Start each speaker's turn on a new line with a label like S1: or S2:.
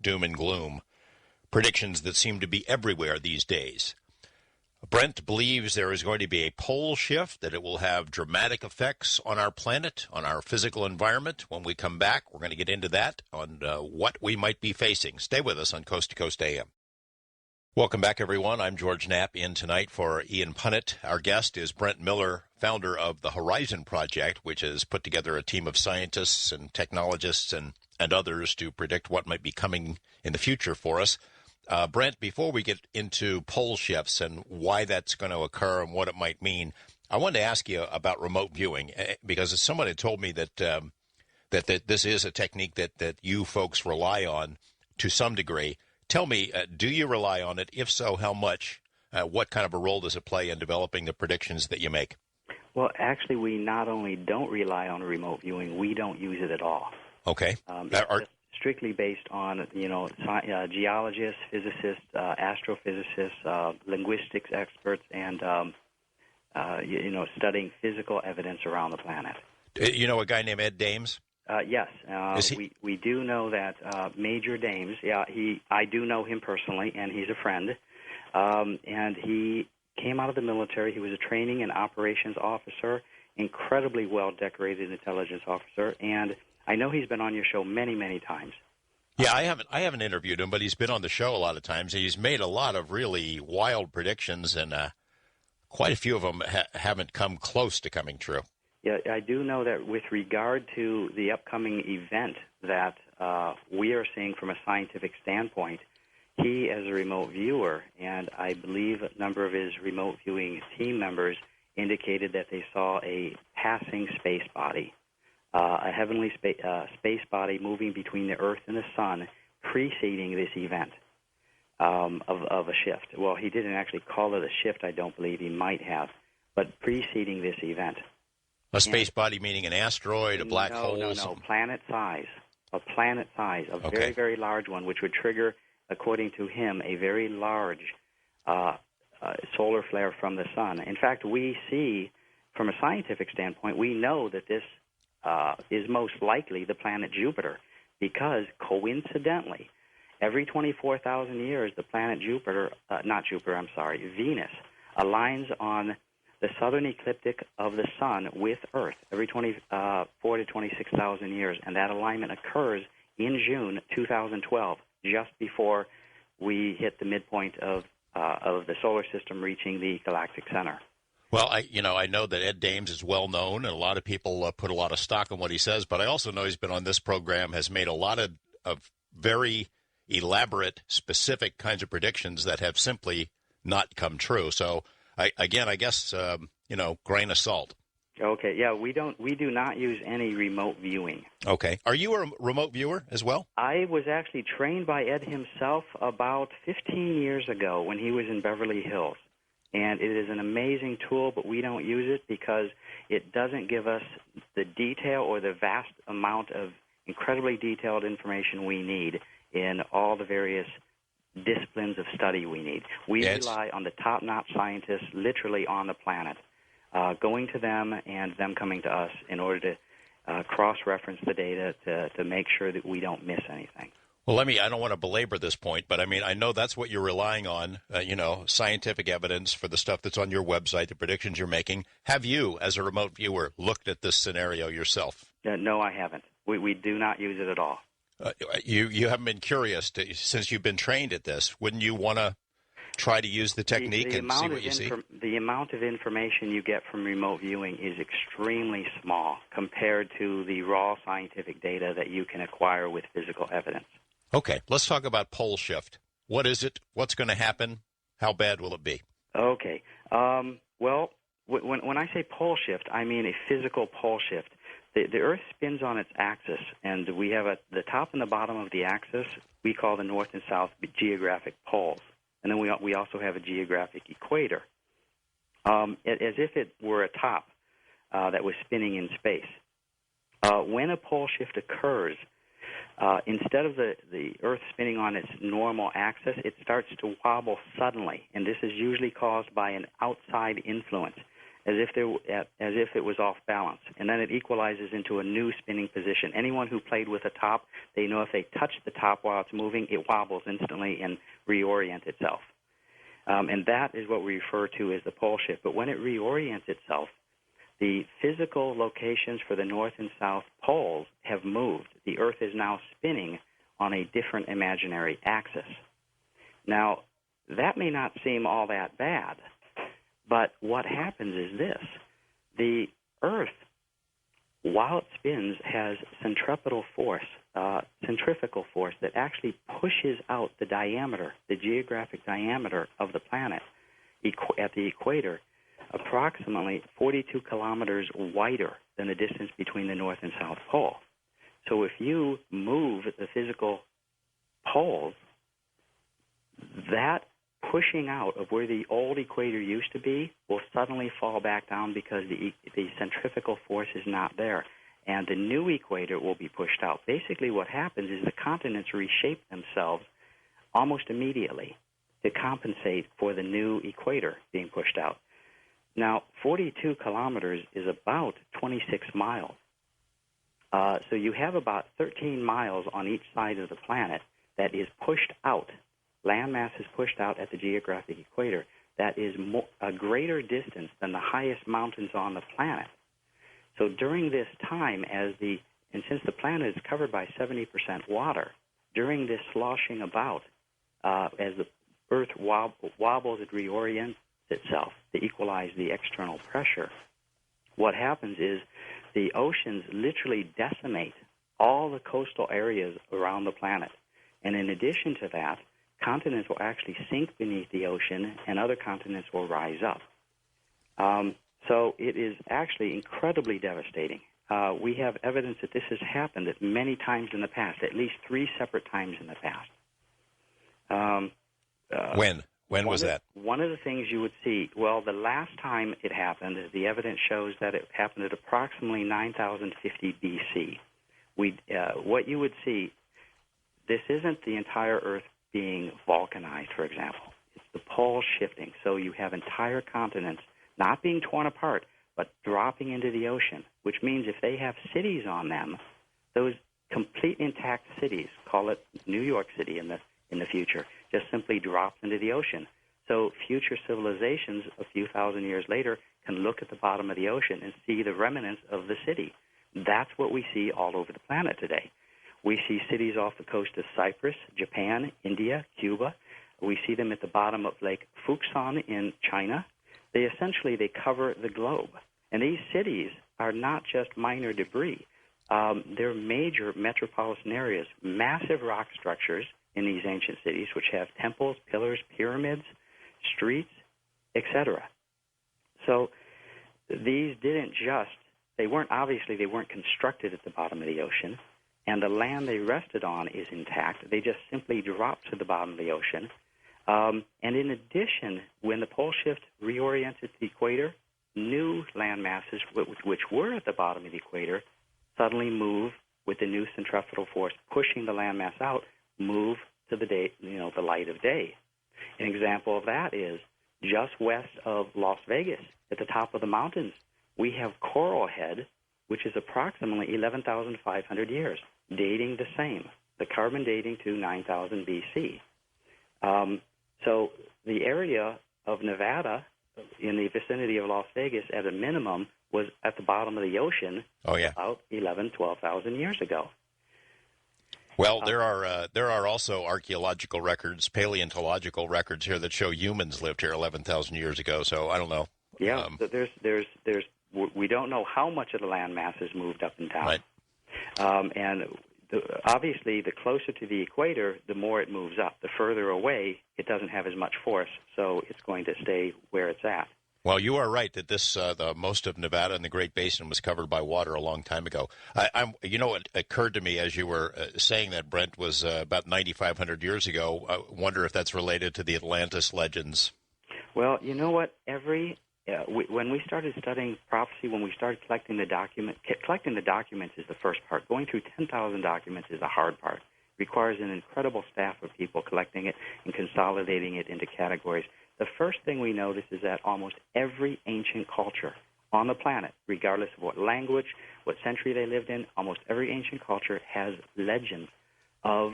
S1: doom and gloom, predictions that seem to be everywhere these days. Brent believes there is going to be a pole shift, that it will have dramatic effects on our planet, on our physical environment. When we come back, we're going to get into that, on what we might be facing. Stay with us on Coast to Coast AM. Welcome back, everyone. I'm George Knapp, in tonight for Ian Punnett. Our guest is Brent Miller, founder of the Horizon Project, which has put together a team of scientists and technologists and others to predict what might be coming in the future for us. Brent, before we get into pole shifts and why that's going to occur and what it might mean, I wanted to ask you about remote viewing, because someone had told me that that this is a technique that you folks rely on to some degree. Tell me, do you rely on it? If so, how much? What kind of a role does it play in developing the predictions that you make?
S2: Well, actually, we not only don't rely on remote viewing, we don't use it at all.
S1: Okay.
S2: It's strictly based on, geologists, physicists, astrophysicists, linguistics experts, and, studying physical evidence around the planet.
S1: You know a guy named Ed Dames?
S2: Yes. We do know that Major Dames, I do know him personally, and he's a friend. And he came out of the military. He was a training and operations officer, incredibly well-decorated intelligence officer, and I know he's been on your show many, many times.
S1: Yeah, I haven't interviewed him, but he's been on the show a lot of times. He's made a lot of really wild predictions, and quite a few of them haven't come close to coming true.
S2: Yeah, I do know that with regard to the upcoming event that we are seeing from a scientific standpoint, he, as a remote viewer, and I believe a number of his remote viewing team members indicated that they saw a passing space body, a heavenly space body moving between the Earth and the Sun, preceding this event of a shift. Well, he didn't actually call it a shift, I don't believe. He might have, but preceding this event.
S1: A space body meaning an asteroid, a black hole?
S2: No, planet size. A planet size, a very, very large one, which would trigger, according to him, a very large solar flare from the sun. In fact, we see, from a scientific standpoint, we know that this is most likely the planet Jupiter, because coincidentally, every 24,000 years, the planet Venus, aligns on the southern ecliptic of the sun with Earth every 24 to 26,000 years, and that alignment occurs in June 2012, just before we hit the midpoint of the solar system reaching the galactic center.
S1: Well, I know that Ed Dames is well known, and a lot of people put a lot of stock in what he says, but I also know he's been on this program, has made a lot of very elaborate, specific kinds of predictions that have simply not come true. So, I guess, grain of salt.
S2: Okay, yeah, we do not use any remote viewing.
S1: Okay. Are you a remote viewer as well?
S2: I was actually trained by Ed himself about 15 years ago when he was in Beverly Hills. And it is an amazing tool, but we don't use it because it doesn't give us the detail or the vast amount of incredibly detailed information we need in all the various disciplines of study we need. We rely on the top-notch scientists literally on the planet, going to them and them coming to us in order to cross-reference the data to make sure that we don't miss anything.
S1: Well, I don't want to belabor this point, but I know that's what you're relying on, scientific evidence for the stuff that's on your website, the predictions you're making. Have you, as a remote viewer, looked at this scenario yourself?
S2: No, I haven't. We do not use it at all.
S1: You haven't been curious since you've been trained at this. Wouldn't you want to try to use the technique and see what you see?
S2: The amount of information you get from remote viewing is extremely small compared to the raw scientific data that you can acquire with physical evidence.
S1: Okay, let's talk about pole shift. What is it? What's going to happen? How bad will it be?
S2: Okay. Well, when I say pole shift, I mean a physical pole shift. The Earth spins on its axis, and we have the top and the bottom of the axis we call the north and south geographic poles. And then we also have a geographic equator, as if it were a top that was spinning in space. When a pole shift occurs, instead of the Earth spinning on its normal axis, it starts to wobble suddenly, and this is usually caused by an outside influence. as if it was off balance, and then it equalizes into a new spinning position. Anyone who played with a top, they know if they touch the top while it's moving, it wobbles instantly and reorients itself. And that is what we refer to as the pole shift. But when it reorients itself, the physical locations for the north and south poles have moved. The Earth is now spinning on a different imaginary axis. Now, that may not seem all that bad, but what happens is this. The Earth, while it spins, has centripetal force, centrifugal force that actually pushes out the diameter, the geographic diameter of the planet at the equator, approximately 42 kilometers wider than the distance between the North and South Pole. So if you move the physical poles, that pushing out of where the old equator used to be will suddenly fall back down because the centrifugal force is not there, and the new equator will be pushed out. Basically what happens is the continents reshape themselves almost immediately to compensate for the new equator being pushed out. Now, 42 kilometers is about 26 miles. So you have about 13 miles on each side of the planet that is pushed out. Landmass is pushed out at the geographic equator. That is a greater distance than the highest mountains on the planet. So during this time, and since the planet is covered by 70% water, during this sloshing about, as the Earth wobbles, it reorients itself to equalize the external pressure. What happens is the oceans literally decimate all the coastal areas around the planet. And in addition to that, continents will actually sink beneath the ocean and other continents will rise up. So it is actually incredibly devastating. We have evidence that this has happened at many times in the past, at least 3 separate times in the past.
S1: When was that?
S2: One of the things you would see, well, the last time it happened, the evidence shows that it happened at approximately 9050 BC. What you would see, this isn't the entire Earth being volcanized, for example. It's the pole shifting. So you have entire continents not being torn apart, but dropping into the ocean, which means if they have cities on them, those complete intact cities, call it New York City in the future, just simply drops into the ocean. So future civilizations a few thousand years later can look at the bottom of the ocean and see the remnants of the city. That's what we see all over the planet today. We see cities off the coast of Cyprus, Japan, India, Cuba. We see them at the bottom of Lake Fuxan in China. They cover the globe. And these cities are not just minor debris. They're major metropolitan areas, massive rock structures in these ancient cities, which have temples, pillars, pyramids, streets, etc. So these they weren't constructed at the bottom of the ocean, and the land they rested on is intact. They just simply dropped to the bottom of the ocean. And in addition, when the pole shift reoriented the equator, new land masses, which were at the bottom of the equator, suddenly move with the new centrifugal force pushing the landmass out, move to the light of day. An example of that is just west of Las Vegas, at the top of the mountains, we have Coral Head, which is approximately 11,500 years, dating the same, the carbon dating to 9,000 BC. So the area of Nevada in the vicinity of Las Vegas, at a minimum, was at the bottom of the ocean about 11,000, 12,000 years ago.
S1: Well, there are also archaeological records, paleontological records here that show humans lived here 11,000 years ago. So I don't know.
S2: Yeah, we don't know how much of the land mass has moved up and down.
S1: Right.
S2: Obviously, the closer to the equator, the more it moves up. The further away, it doesn't have as much force, so it's going to stay where it's at.
S1: Well, you are right that the most of Nevada and the Great Basin was covered by water a long time ago. It occurred to me as you were saying that, Brent, was about 9,500 years ago. I wonder if that's related to the Atlantis legends.
S2: Well, you know what? When we started studying prophecy, when we started collecting the documents is the first part. Going through 10,000 documents is the hard part. It requires an incredible staff of people collecting it and consolidating it into categories. the first thing we notice is that almost every ancient culture on the planet, regardless of what language, what century they lived in, almost every ancient culture has legends of